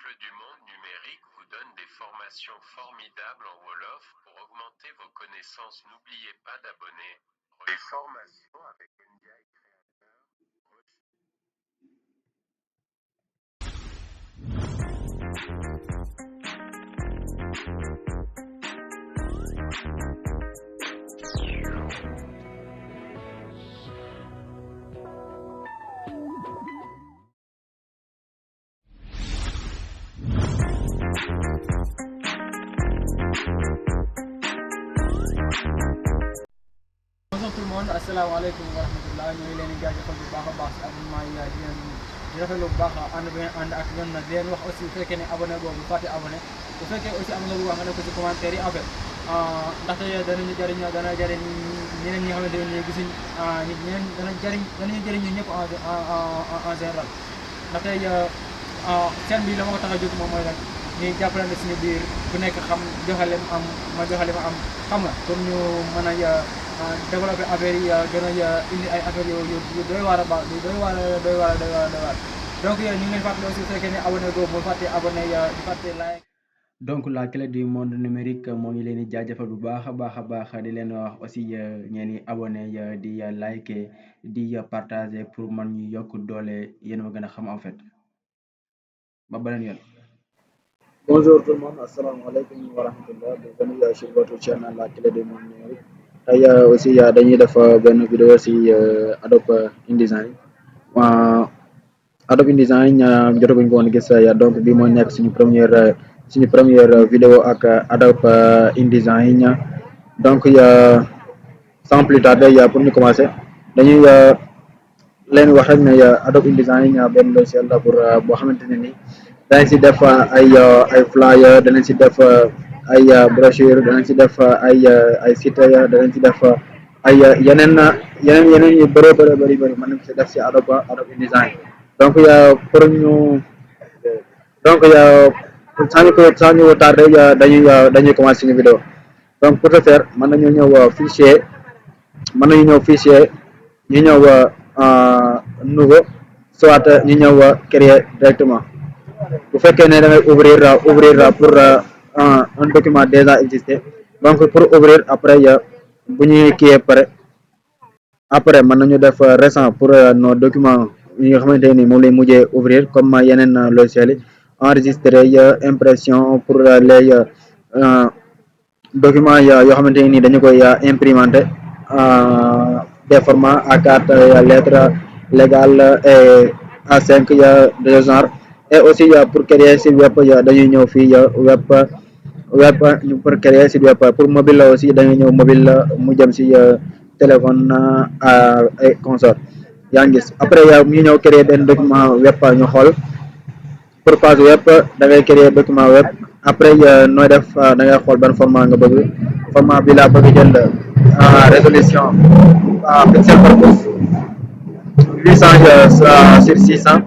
Cercle du monde numérique vous donne des formations formidables en Wolof pour augmenter vos connaissances. N'oubliez pas d'abonner. Les formations avec NDI Créateur. Bonjour tout le monde, asalaamaaleykum wa rahmatullah. ñu ngi leen di jaajëfal bu baax a baax si abonnement yi di leen di rafetlu bu baax ànd bi ngeen ànd ak ñun nag di leen wax aussi bu fekkee ne abonné boobu bu fàtte abonné bu fekkee aussi am na lu wax nga def ko si commentaire yi en fait ndaxte danañu jëriñ dana jëriñ ñeneen ñi nga xamante ne nii gisuñ nit ñeneen danañu jëriñ ñun ñëpp en général ndaxte seen bi la ma ko tax a jóg moom mooy rek ñuy jàppalante suñu biir ku nekk xam joxale ma am ma joxale ma am xam nga pour ñu mën a développer affaire yi gën a indi ay affaires yu doy waar a baax doy waar donc ñu ngi leen fàttali aussi su fekkee ne abonné go bu fàtte abonné di fàtte like. Donc la clé du monde numérique moo ngi leen di jaajëfal bu baax a baax di leen wax aussi ngeen di abonné di liker di partager pour man ñu yokk doole yéen ma gën a xam en fait ba beneen yoon. Bonjour tout le monde, assalamu alaikum wa rahmatullah. Bienvenue sur votre chaîne La Clé du Monde Numérique. Tey aussi dañuy def benn vidéo si Adobe InDesign. Adobe InDesign jotaguñ ko woon gis donc bi moo nekk suñu première vidéo ak Adobe InDesign. Donc sans plus tarder pour ñu commencer dañuy leen wax rek ne Adobe InDesign benn logiciel la pour boo xamante ne ni danañ si def ay flyer, danañ si def ay brochure, danañ si def ay site, danañ si def ay yeneen yu bëri mën nañ si def si Adobe InDesign. Donc pour ñu sans ñu tardé dañuy commencer suñu vidéo. Donc pour ce faire mën nañu ñëw fichier ñu ñëw nouveau, soit ñu ñëw créer directement. Bu fekkee ne da ngay ouvrir pour un document déjà existé, donc pour ouvrir après bu ñuy kiiyee pare après mën nañu def récent pour nos documents yi nga xamante ni moom lay mujjee ouvrir comme yeneen logiciels yi, enregistrer impression pour les documents yoo xamante ni dañu koy imprimenter des formats A4, lettres légales et A5 de ce genre. Et aussi pour créer site web dañuy ñëw fii web pour créer site web. Pour mobile aussi dañuy ñëw mobile mu jëm si téléphone et console yaa ngi gis. Après ñu ñëw créer benn document web ñu xool pour page web da ngay créer document web. Après nooy def da ngay xool ban format nga bëgg, format bi laa bëgg jël résolution pixel par pouce 800 sur 600.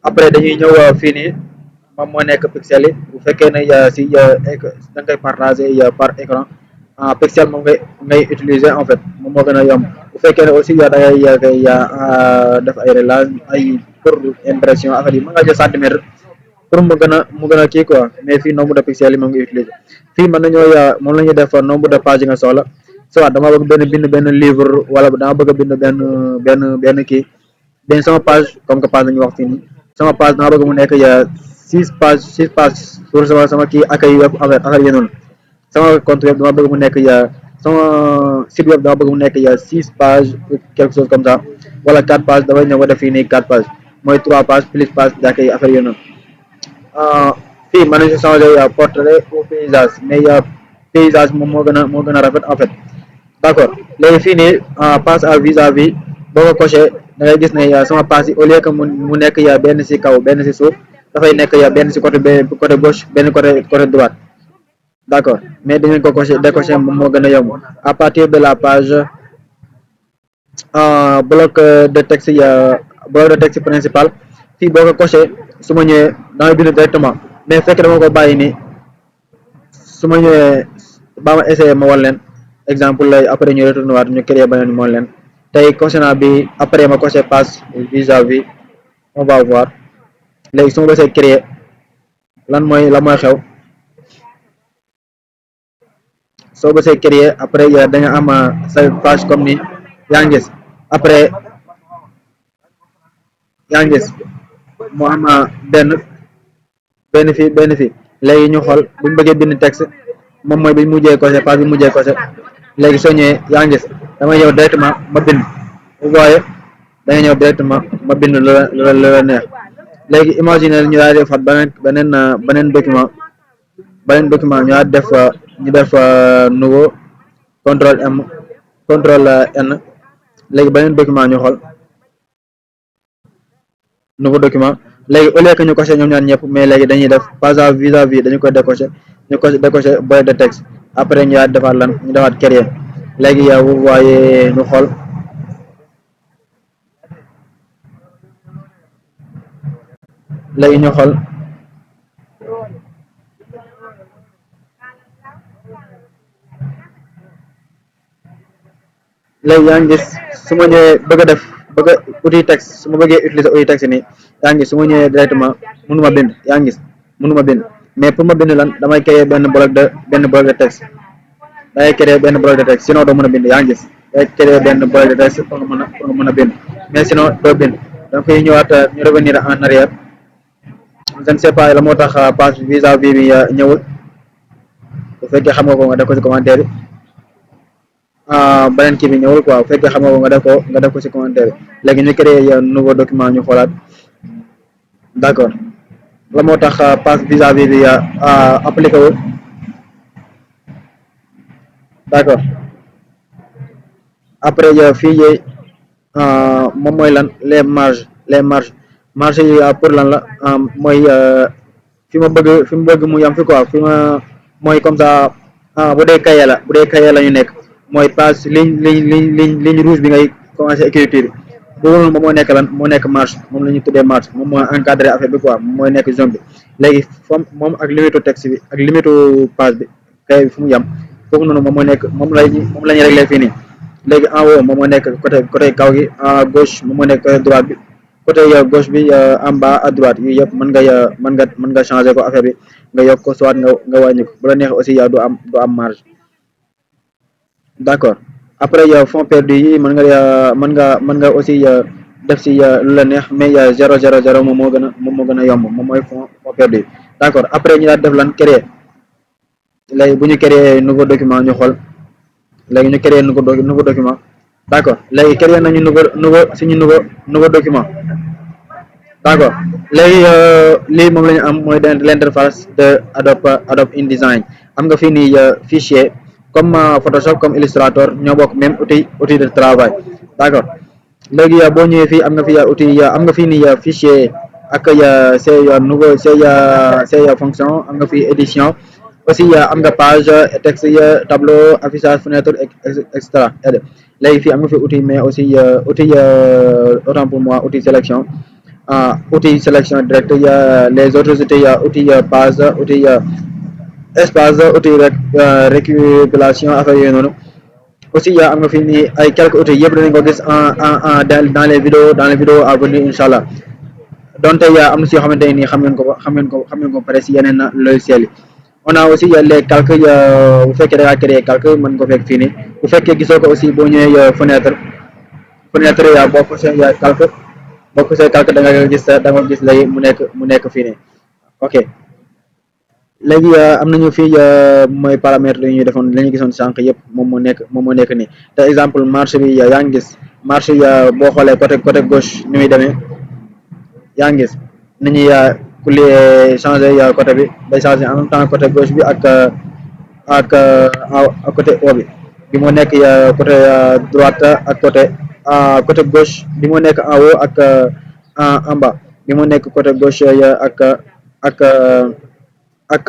Après dañuy ñëw fii nii moom moo nekk pixel yi. Bu fekkee ne si da nga koy partager par écran, pixel moom ngay utiliser en fait, moom moo gën a yomb. Bu fekkee ne aussi da ngay koy def ay réglage ay pour impression affaire yi mën nga jël centimètre pour mu gën a kii quoi, mais fii nombre de pixels yi moom nga utiliser. Fii mën nañoo moom la ñuy def nombre de page yi nga soxla, soit dama bëgg bind benn livre wala dama bëgg a bind benn kii benn sama page, comme que page la ñuy wax fii nii. Sama page dama bëgg mu nekk 6 pages pour sama kii accueil web affaire yi noonu. Sama compte web dama bëgg mu nekk sama site web dama bëgg mu nekk 6 pages ou quelque chose comme ça, wala 4 pages. Dafay ñëw ba def fii nii 4 pages mooy 3 pages plus page d'accueil affaire yi noonu. Fii mën nañu si changer portrait ou paysage, mais paysage moom moo gën a rafet en fait. D'accord, léegi fii nii passe à vis-à-vis boo ko coché da ngay gis ne sama passe yi au lieu que mu nekk benn si kaw benn si suuf, dafay nekk benn si côté gauche benn côté droite. D'accord, mais dañu ko décoché moom moo gën a yomb. À partir de la page bloc de texte principal, fii boo ko coché su ma ñëwee damay bind directement, mais fekk dama ko bàyyi nii su ma ñëwee ba ma essayé ma wan leen exemple lay. Après ñu retourné waat ñu créer beneen moo leen tey coché bi. Après ma coché passe vis-à-vis, on va voir léegi su ma bësee créer lan mooy xew soo bësee créer après da nga am sa page comme ni yaa ngi gis après yaa ngi gis mu am benn fii léegi ñu xool buñ bëggee bind texte moom mooy bi mujjee coché page bi mujjee coché léegi soo ñëwee yaa ngi gis damay ñëw directement ma bind vous voyez da nga ñëw directement ma bind lu la neex léegi imaginer ñu daal di defaat beneen document ñu daal def nouveau contrôle M contrôle N léegi beneen document ñu xool nouveau document léegi au lieu que ñu coché ñoom ñaar ñëpp mais léegi dañuy def page vis-à-vis dañu koy décoché ñu ko décoché body de texte après ñu daal defaat ñu defaat créer léegi vous voyez ñu xool léegi ñu xool léegi yaa ngi gis su ma ñëwee bëgg a outil texte su ma bëggee utiliser outil texte nii yaa ngi gis su ma ñëwee directement mënuma bind yaa ngi gis mënuma bind mais pour ma bind lan damay créer benn bloc de texte dangay créer benn bloc de texte sinon doo mën a bind yaa ngi gis day créer benn bloc de texte pour nga mën a bind mais sinon doo bind donc fii ñëwaat ñu revenir en arrière je ne sais pas la moo tax page vis-à-vis bi ñëwul bu fekkee xam nga ko nga def ko ci commentaire yi beneen kii bi ñëwul quoi bu fekkee xam nga ko nga def ko ci commentaire yi léegi ñu créer nouveau document ñu xoolaat d'accord la moo tax page vis-à-vis bi appliqué wul d'accord après fii yee moom mooy lan les marges yi pour lan la mooy fi ma bëgg mu yam fi quoi fi ma mooy comme ça bu dee cahier la ñu nekk mooy page ligne rouge bi ngay commencé écriture boobu noonu moom moo nekk lan moo nekk marge moom la ñu tuddee marge moom mooy encadré affaire bi quoi moom mooy nekk zone bi léegi moom ak limitu texte bi ak limitu page bi cahier bi fu mu yam foofu noonu moom moo nekk moom la ñu réglé fii nii léegi en haut moom moo nekk côté kaw gi en gauche moom moo nekk côté droite bi côté gauche bi en bas à droite yooyu yëpp mën nga changer ko affaire bi nga yokk ko soit nga wàññi ko bu la neexee aussi du am marge d'accord après fond perdu yi mën nga aussi def si lu la neex mais 000 moom moo gën a yomb moom mooy fond perdu yi d'accord après ñu daal def lan créer léegi bu ñu créer nouveau document ñu xool léegi ñu créer nouveau document d'accord léegi créer nañu nouveau document d'accord léegi lii moom la ñu am mooy l'interface de Adobe InDesign am nga fii nii fichier comme Photoshop comme Illustrator ñoo bokk même outil de travail d'accord léegi boo ñëwee fii am nga fi outil am nga fii nii fichier ak ces fonction am nga fi édition aussi am nga page texte tableau affichage fenêtre etc léegi fii am nga fi outil mais aussi outil autant pour moi outil sélection direct les autres outils outil page outil espace outil récupération affaire yooyu noonu aussi am nga fi nii ay quelques outils yëpp danañ ko gis dans les vidéos à venir inchallah donte am na si yoo xamante nii xam ngeen ko pare si yeneen logiciels yi on a aussi les calques bu fekkee da ngaa créer calque mën nga ko fekk fii nii bu fekkee gisoo ko aussi boo ñëwee fenêtre boo ko see calque da nga gis lay mu nekk fii nii ok léegi am nañu fii mooy paramètres yi ñuy defoon la ñu gisoon sànq yëpp moom moo nekk nii te exemple marche bi yaa ngi gis marche boo xoolee côté gauche ni muy demee yaa ngi gis ni ñuy changer côté bi day changer en même temps côté gauche bi ak côté haut bi moo nekk côté droite ak côté gauche bi moo nekk en haut ak en bas bi moo nekk côté gauche ak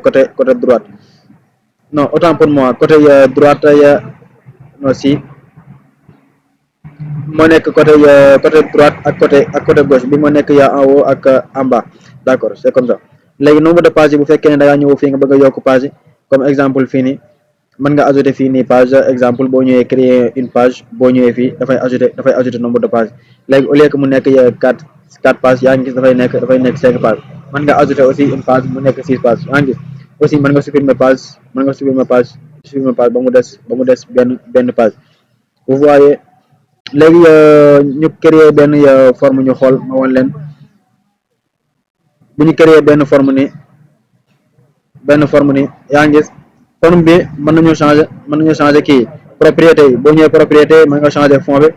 côté droite non autant pour moi côté droite non si moo nekk côté droite ak côté gauche bi moo nekk en haut ak en bas d'accord c'est comme ça léegi nombre de pages yi bu fekkee ne da ngaa ñëw fii nga bëgg a yokk page yi comme exemple fii nii mën nga ajouter fii nii page exemple boo ñëwee créer une page boo ñëwee fii dafay ajouter nombre de pages léegi au lieu que mu nekk 4 pages yaa ngi gis dafay nekk 5 pages mën nga ajouter aussi une page mu nekk 6 pages yaa ngi gis aussi mën nga supprimer page ba mu des benn page vous voyez léegi ñu créer benn forme ñu xool ma wan leen bu ñu créer benn forme ni yaa ngi gis forme bi mën nañu changer kii propriété yi boo ñëwee propriété mën nga changer fond bi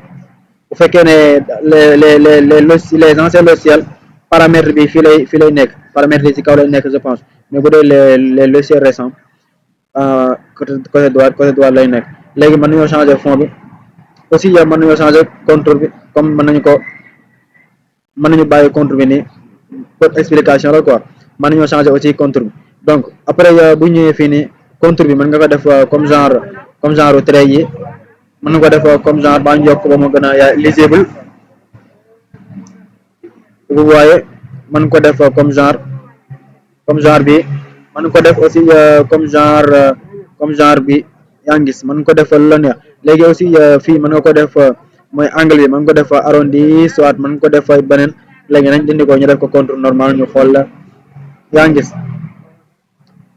bu fekkee ne les anciens logiciels paramètre bi fii lay nekk paramètre yi ci kaw lay nekk je pense mais bu dee les logiciels récents côté droit lay nekk léegi mën nañoo changer fond bi aussi mën nañoo changer contour bi comme mën nañu bàyyi contour bi nii pour explication la quoi mën nañoo changer aussi contour bi donc après bu ñëwee fii nii contour bi mën nga ko def comme genre trait yi mën nga ko def comme genre baa ñu yokk ba mu gën a lisible vous voyez mën ko def comme genre bi mën ko def aussi comme genre bi yaa ngi gis mën ko def lu la neex léegi aussi fii mën nga ko def mooy angle bi mën ko def arrondi soit mën ko def beneen léegi nañ dindi ko ñu def ko contour normal ñu xool la yaa ngi gis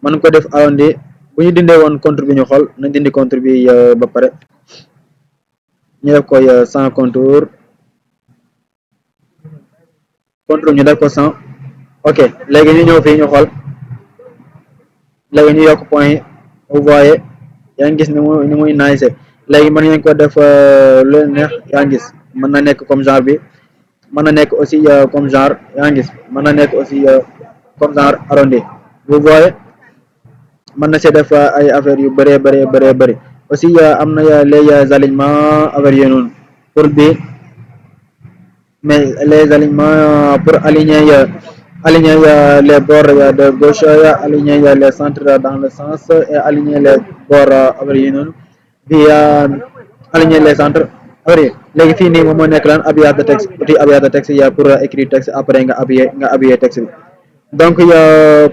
mën ko def arrondi bu ñu dindee woon contour bi ñu xool nañ dindi contour bi ba pare ñu def koy sans contour ñu def ko sans ok léegi ñu ñëw fii ñu xool léegi ñu yokk point yi vous voyez yaa ngi gis ni muy nice léegi mën ngeen ko def lu leen neex yaa ngi gis mën na nekk comme genre bi mën na nekk aussi comme genre yaa ngi gis mën na nekk aussi comme genre arrondi vous voyez mën na see def ay affaires yu bëri aussi am na les alignements affaires yooyu noonu pour bi mais les alignements pour aligner les bords de gauche aligner les centres dans le sens et aligner les bords affaires yooyu noonu bi aligner les centres affaires yi léegi fii nii moom moo nekk lan habillage de texte outil habillage de texte pour écrire texte après nga habiller texte bi donc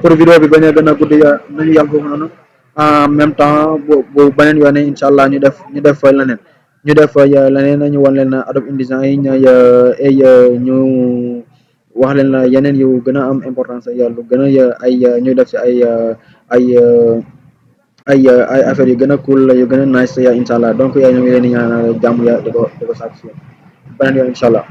pour vidéo bi bañ a gën a gudd nañu yam foofu noonu en même temps bu beneen yoone incha allah ñu def leneen ñu wan leen Adobe InDesign ay ñu wax leen yeneen yu gën a am importance lu gën a ñu def ci ay affaires yu gën a cool yu gën a nice incha allah donc ñu ngi leen di ñaanal jàmm di ko sàkku si beneen yoon incha allah